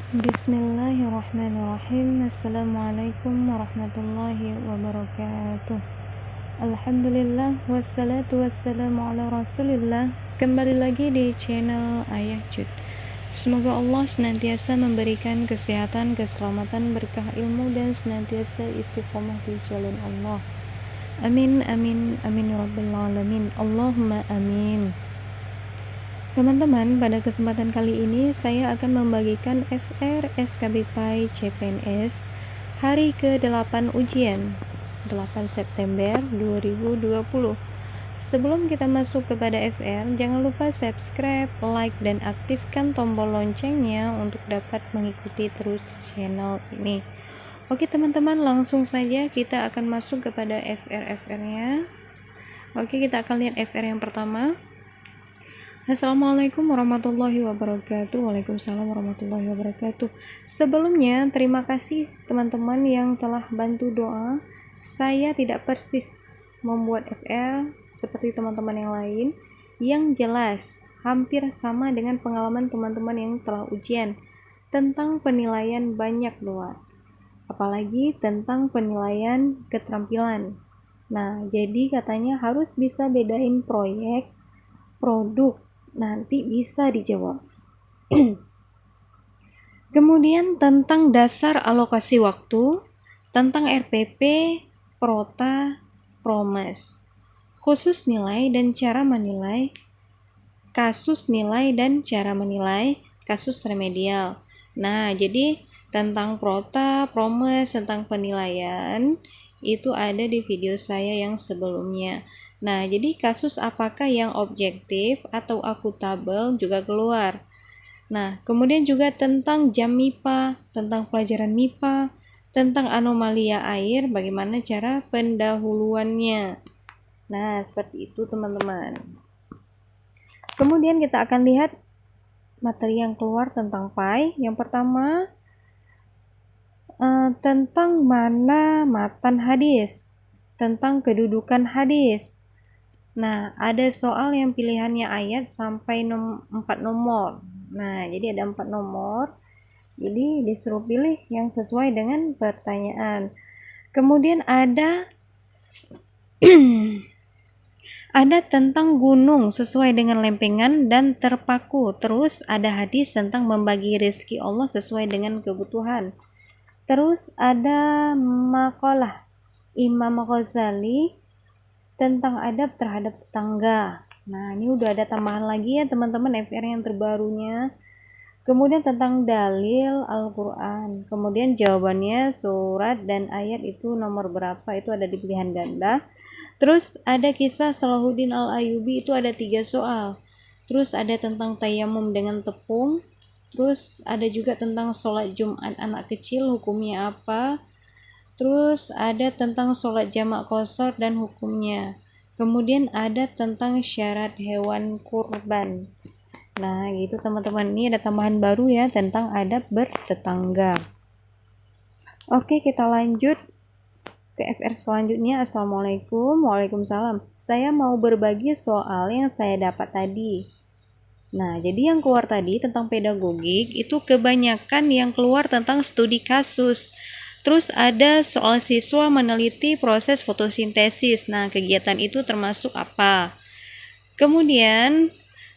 Bismillahirrahmanirrahim. Assalamualaikum warahmatullahi wabarakatuh. Alhamdulillah wassalatu wassalamu ala rasulillah. Kembali lagi di channel Ayah Jud. Semoga Allah senantiasa memberikan kesehatan, keselamatan, berkah ilmu, dan senantiasa istiqomah di jalan Allah. Amin amin amin ya rabbal alamin. Allahumma amin. Teman-teman, pada kesempatan kali ini saya akan membagikan FR SKBPI CPNS hari ke-8 ujian 8 September 2020. Sebelum kita masuk kepada FR, jangan lupa subscribe, like, dan aktifkan tombol loncengnya untuk dapat mengikuti terus channel ini. Oke teman-teman, langsung saja kita akan masuk kepada FR-nya. Oke, kita akan lihat FR yang pertama. Assalamualaikum warahmatullahi wabarakatuh. Waalaikumsalam warahmatullahi wabarakatuh. Sebelumnya, terima kasih teman-teman yang telah bantu doa. Saya tidak persis membuat FR seperti teman-teman yang lain, yang jelas hampir sama dengan pengalaman teman-teman yang telah ujian tentang penilaian banyak doa, apalagi tentang penilaian keterampilan. Nah, jadi katanya harus bisa bedain proyek, produk, nanti bisa dijawab. Kemudian tentang dasar alokasi waktu, tentang RPP, Prota, Promes, khusus nilai dan cara menilai, kasus nilai dan cara menilai, kasus remedial. Nah, jadi tentang Prota, Promes, tentang penilaian itu ada di video saya yang sebelumnya. Nah, jadi kasus apakah yang objektif atau akuntabel juga keluar. Nah, kemudian juga tentang jam MIPA, tentang pelajaran MIPA, tentang anomalia air, bagaimana cara pendahuluannya. Nah, seperti itu teman-teman. Kemudian kita akan lihat materi yang keluar tentang PAI. Yang pertama, tentang mana matan hadis, tentang kedudukan hadis. Nah, ada soal yang pilihannya ayat sampai 4 nomor. Nah, jadi ada 4 nomor. Jadi disuruh pilih yang sesuai dengan pertanyaan. Kemudian ada ada tentang gunung sesuai dengan lempengan dan terpaku. Terus ada hadis tentang membagi rezeki Allah sesuai dengan kebutuhan. Terus ada makalah Imam Ghazali tentang adab terhadap tetangga. Nah, ini udah ada tambahan lagi ya teman-teman FR yang terbarunya. Kemudian tentang dalil Al-Quran. Kemudian jawabannya surat dan ayat itu nomor berapa, itu ada di pilihan ganda. Terus ada kisah Salahuddin Al-Ayyubi, itu ada 3 soal. Terus ada tentang tayamum dengan tepung. Terus ada juga tentang sholat Jumat anak kecil, hukumnya apa. Terus ada tentang sholat jamak qashar dan hukumnya. Kemudian ada tentang syarat hewan kurban. Nah, gitu teman-teman. Ini ada tambahan baru ya tentang adab bertetangga. Oke, kita lanjut ke FR selanjutnya. Assalamualaikum. Waalaikumsalam. Saya mau berbagi soal yang saya dapat tadi. Nah, jadi yang keluar tadi tentang pedagogik itu kebanyakan yang keluar tentang studi kasus. Terus ada soal siswa meneliti proses fotosintesis. Nah, kegiatan itu termasuk apa? Kemudian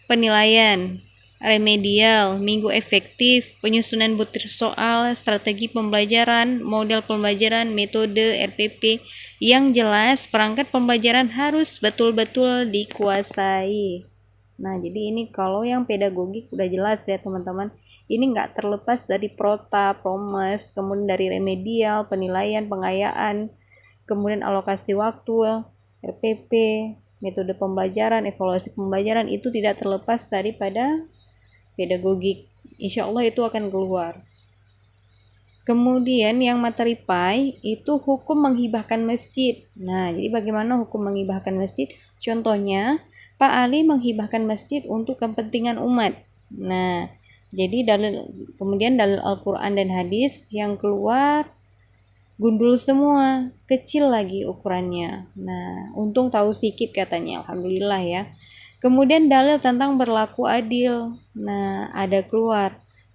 penilaian, remedial, minggu efektif, penyusunan butir soal, strategi pembelajaran, model pembelajaran, metode RPP. Yang jelas perangkat pembelajaran harus betul-betul dikuasai. Nah, jadi ini kalau yang pedagogik udah jelas ya teman-teman. Ini nggak terlepas dari Prota, Promes, kemudian dari remedial, penilaian, pengayaan, kemudian alokasi waktu, RPP, metode pembelajaran, evaluasi pembelajaran, itu tidak terlepas daripada pedagogik. Insya Allah itu akan keluar. Kemudian yang materi PAI itu hukum menghibahkan masjid. Nah, jadi bagaimana hukum menghibahkan masjid? Contohnya, Pak Ali menghibahkan masjid untuk kepentingan umat. Nah, jadi kemudian dalil Al-Quran dan hadis yang keluar gundul semua, kecil lagi ukurannya. Nah, untung tahu sedikit katanya, alhamdulillah ya. Kemudian dalil tentang berlaku adil. Nah, ada keluar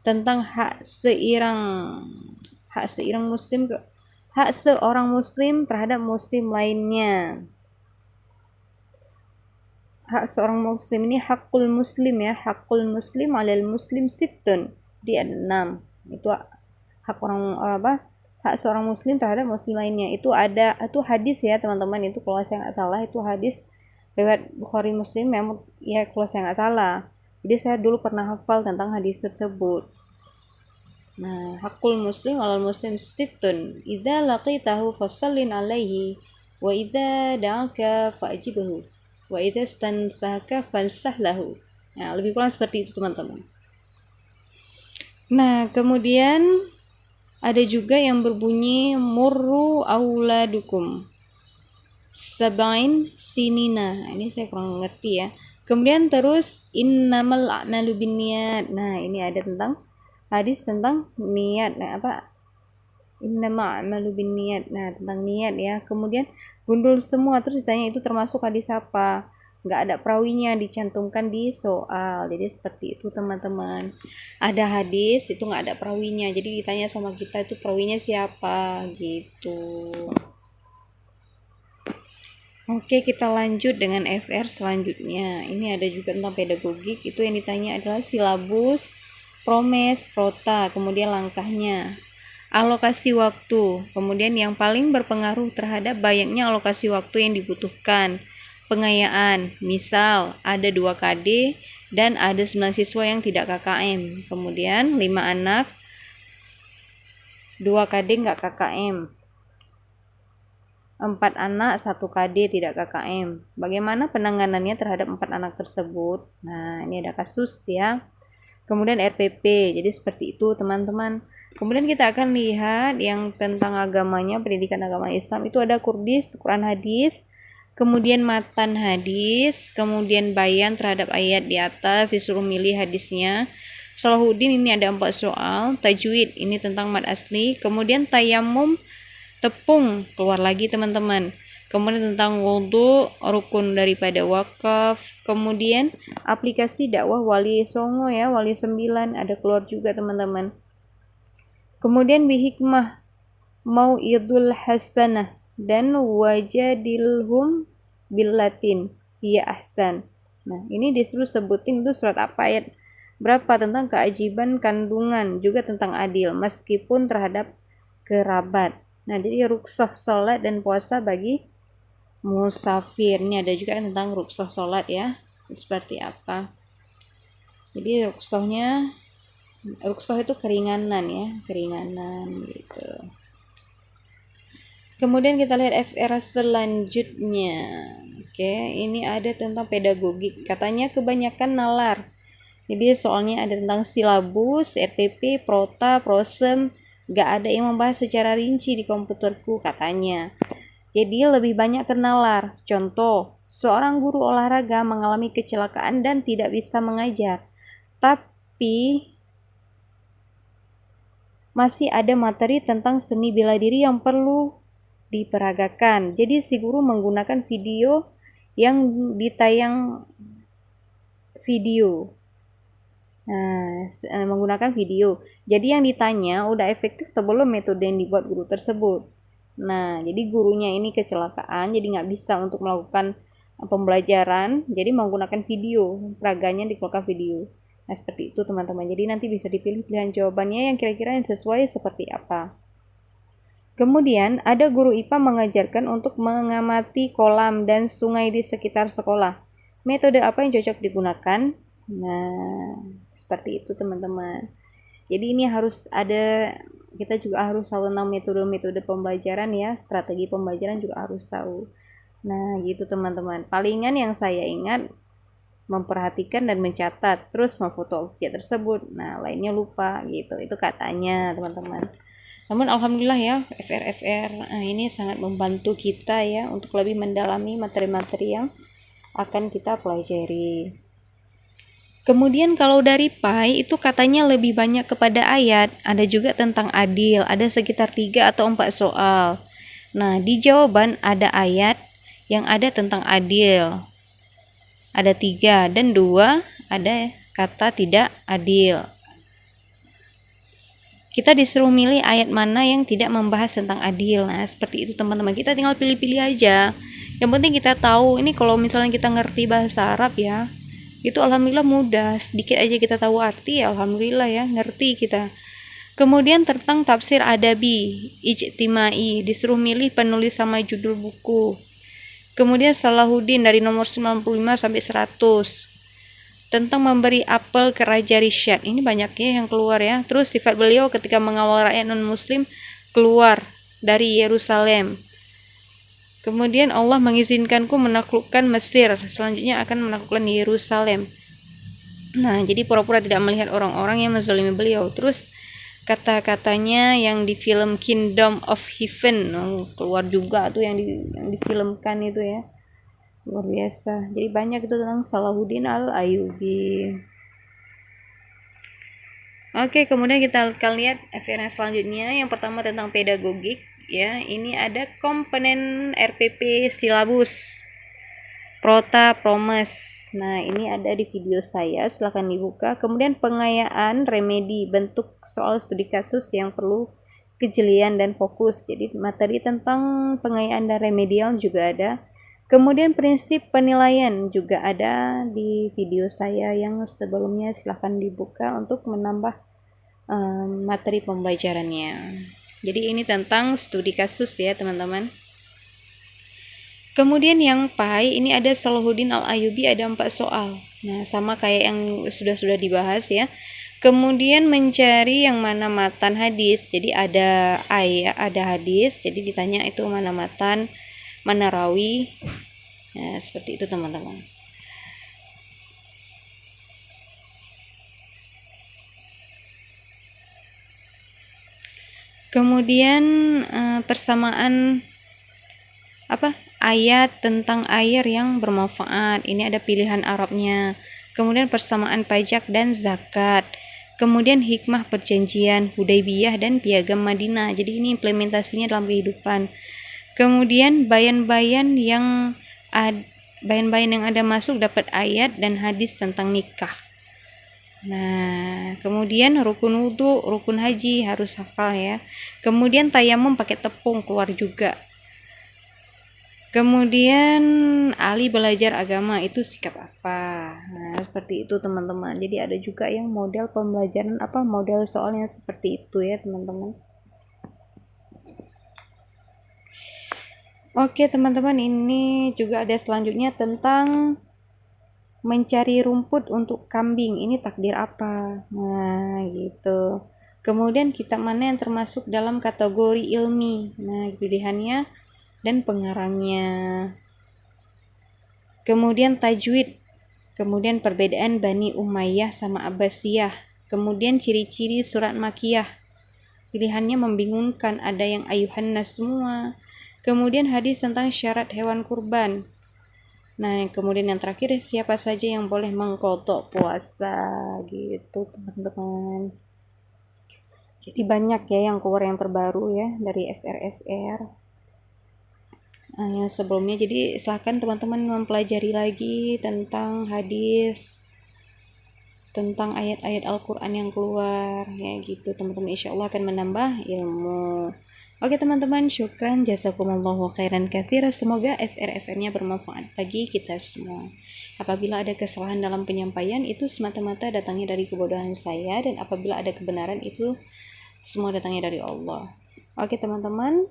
tentang hak seorang muslim terhadap muslim lainnya. Hak seorang muslim ini hakul muslim ya, hakul muslim alal muslim sittun, di ada 6. Itu hak hak seorang muslim terhadap muslim lainnya. Itu hadis ya teman-teman, itu kalau saya nggak salah itu hadis riwayat Bukhari Muslim ya kalau saya nggak salah. Jadi saya dulu pernah hafal tentang hadis tersebut. Nah, hakul muslim alal muslim sittun, idza laqitahu fasallin alaihi, wa idza da'aka fa'jibhu, wa idza stansahaka fansah lahu. Nah, lebih kurang seperti itu teman-teman. Nah, kemudian ada juga yang berbunyi murru auladukum sab'in sinina. Ini saya kurang ngerti ya. Kemudian terus innamal a'malu binniyat. Nah, ini ada tentang hadis tentang niat. Nah, innamal a'malu binniyat. Nah, tentang niat ya. Kemudian gundul semua, terus ditanya itu termasuk hadis apa? Nggak ada perawinya dicantumkan di soal. Jadi seperti itu teman-teman. Ada hadis itu nggak ada perawinya, jadi ditanya sama kita itu perawinya siapa gitu. Oke, kita lanjut dengan FR selanjutnya. Ini ada juga tentang pedagogik. Itu yang ditanya adalah silabus, promes, prota, kemudian langkahnya, alokasi waktu, kemudian yang paling berpengaruh terhadap banyaknya alokasi waktu yang dibutuhkan, pengayaan, misal ada 2 KD dan ada 9 siswa yang tidak KKM, kemudian 5 anak, 2 KD nggak KKM, 4 anak 1 KD tidak KKM. Bagaimana penanganannya terhadap 4 anak tersebut? Nah, ini ada kasus ya. Kemudian RPP, jadi seperti itu teman-teman. Kemudian kita akan lihat yang tentang agamanya, pendidikan agama Islam. Itu ada kurdis, Quran hadis, kemudian matan hadis, kemudian bayan terhadap ayat di atas, disuruh milih hadisnya. Salahuddin ini ada 4 soal, tajwid ini tentang mad asli, kemudian tayamum, tepung, keluar lagi teman-teman. Kemudian tentang wudhu, rukun daripada wakaf. Kemudian aplikasi dakwah wali songo ya, wali 9 ada keluar juga teman-teman. Kemudian bihikmah, mau'idul hasanah, dan wajadilhum billatin hiya ahsan. Nah, ini disuruh sebutin itu surat apa, ayat berapa, tentang keajiban kandungan, juga tentang adil meskipun terhadap kerabat. Nah, jadi rukshoh sholat dan puasa bagi musafir. Ini ada juga tentang rukshoh sholat ya, seperti apa. Jadi rukshoh itu keringanan ya, keringanan gitu. Kemudian kita lihat FR selanjutnya. Oke, ini ada tentang pedagogik. Katanya kebanyakan nalar. Jadi soalnya ada tentang silabus, RPP, prota, prosem, gak ada yang membahas secara rinci di komputerku katanya. Jadi lebih banyak kenalar. Contoh, seorang guru olahraga mengalami kecelakaan dan tidak bisa mengajar. Tapi masih ada materi tentang seni bela diri yang perlu diperagakan. Jadi si guru menggunakan video yang ditayang video. Nah, menggunakan video. Jadi yang ditanya udah efektif atau belum metode yang dibuat guru tersebut. Nah, jadi gurunya ini kecelakaan, jadi nggak bisa untuk melakukan pembelajaran, jadi menggunakan video, peraganya dikeluarkan video. Nah, seperti itu teman-teman. Jadi nanti bisa dipilih pilihan jawabannya yang kira-kira yang sesuai seperti apa. Kemudian ada guru IPA mengajarkan untuk mengamati kolam dan sungai di sekitar sekolah. Metode apa yang cocok digunakan? Nah, seperti itu teman-teman. Jadi ini harus ada, kita juga harus tahu tentang metode-metode pembelajaran ya, strategi pembelajaran juga harus tahu. Nah, gitu teman-teman. Palingan yang saya ingat memperhatikan dan mencatat, terus memfoto objek tersebut. Nah, lainnya lupa gitu. Itu katanya teman-teman. Namun alhamdulillah ya, FR ini sangat membantu kita ya untuk lebih mendalami materi-materi yang akan kita pelajari. Kemudian kalau dari PAI itu katanya lebih banyak kepada ayat, ada juga tentang adil, ada sekitar 3 atau 4 soal. Nah, di jawaban ada ayat yang ada tentang adil, ada 3, dan 2 ada kata tidak adil. kita disuruh milih ayat mana yang tidak membahas tentang adil. Nah, seperti itu teman-teman. Kita tinggal pilih-pilih aja. Yang penting kita tahu, ini kalau misalnya kita ngerti bahasa Arab ya, itu alhamdulillah mudah. Sedikit aja kita tahu arti, ya alhamdulillah ya, ngerti kita. Kemudian tentang tafsir adabi, ijtimai, disuruh milih penulis sama judul buku. Kemudian Salahuddin dari nomor 95 sampai 100. Tentang memberi apel ke Raja Rishad. Ini banyak ya yang keluar ya. Terus sifat beliau ketika mengawal rakyat non-muslim keluar dari Yerusalem. Kemudian Allah mengizinkanku menaklukkan Mesir. Selanjutnya akan menaklukkan Yerusalem. Nah, jadi pura-pura tidak melihat orang-orang yang menzalimi beliau. Terus kata-katanya yang di film Kingdom of Heaven, keluar juga tuh yang difilmkan itu ya. Luar biasa. Jadi banyak itu tentang Salahuddin Al-Ayyubi. Oke, kemudian kita akan lihat FR yang selanjutnya. Yang pertama tentang pedagogik ya. Ini ada komponen RPP silabus Prota Promes. Nah, ini ada di video saya, silahkan dibuka. Kemudian pengayaan remedi, bentuk soal studi kasus yang perlu kejelian dan fokus. Jadi materi tentang pengayaan dan remedial juga ada. Kemudian prinsip penilaian juga ada di video saya yang sebelumnya, silahkan dibuka untuk menambah materi pembelajarannya. Jadi ini tentang studi kasus ya teman-teman. Kemudian yang PAI ini ada Salahuddin Al-Ayyubi, ada 4 soal. Nah, sama kayak yang sudah dibahas ya. Kemudian mencari yang mana matan hadis. Jadi ada ayat, ada hadis. Jadi ditanya itu mana matan, mana rawi. Nah, seperti itu teman-teman. Kemudian persamaan ayat tentang air yang bermanfaat. Ini ada pilihan Arabnya. Kemudian persamaan pajak dan zakat. Kemudian hikmah perjanjian Hudaybiyah dan piagam Madinah. Jadi ini implementasinya dalam kehidupan. Kemudian bayan-bayan yang ada masuk dapat ayat dan hadis tentang nikah. Nah, kemudian rukun wudhu, rukun haji harus hafal ya. Kemudian tayamum pakai tepung keluar juga. Kemudian ahli belajar agama itu sikap apa? Nah, seperti itu teman-teman. Jadi ada juga yang model pembelajaran model soalnya seperti itu ya teman-teman. Oke teman-teman, ini juga ada selanjutnya tentang mencari rumput untuk kambing. Ini takdir apa? Nah, gitu. Kemudian kitab mana yang termasuk dalam kategori ilmi? Nah, pilihannya dan pengarangnya. Kemudian tajwid. Kemudian perbedaan Bani Umayyah sama Abbasiyah. Kemudian ciri-ciri surat Makiyah. Pilihannya membingungkan, ada yang ayuhan nas semua. Kemudian hadis tentang syarat hewan kurban. Nah, kemudian yang terakhir, siapa saja yang boleh mengkodok puasa gitu teman-teman. Jadi banyak ya yang keluar yang terbaru ya dari FR. Yang sebelumnya, jadi silahkan teman-teman mempelajari lagi tentang hadis, tentang ayat-ayat Al-Quran yang keluar ya gitu teman-teman. Insya Allah akan menambah ilmu. Oke teman-teman, syukran, jazakumullahu khairan katsira. Semoga FR-nya bermanfaat bagi kita semua. Apabila ada kesalahan dalam penyampaian, itu semata-mata datangnya dari kebodohan saya, dan apabila ada kebenaran, itu semua datangnya dari Allah. Oke teman-teman,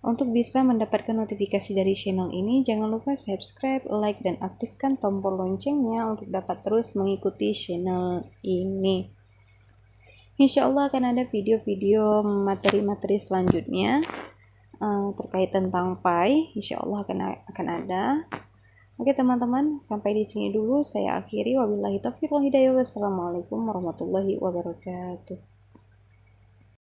untuk bisa mendapatkan notifikasi dari channel ini, jangan lupa subscribe, like, dan aktifkan tombol loncengnya untuk dapat terus mengikuti channel ini. Insya Allah akan ada video-video materi-materi selanjutnya terkait tentang PAI. Insya Allah akan ada. Oke teman-teman, sampai di sini dulu saya akhiri. Wabillahi taufiq wal hidayah. Wassalamualaikum warahmatullahi wabarakatuh.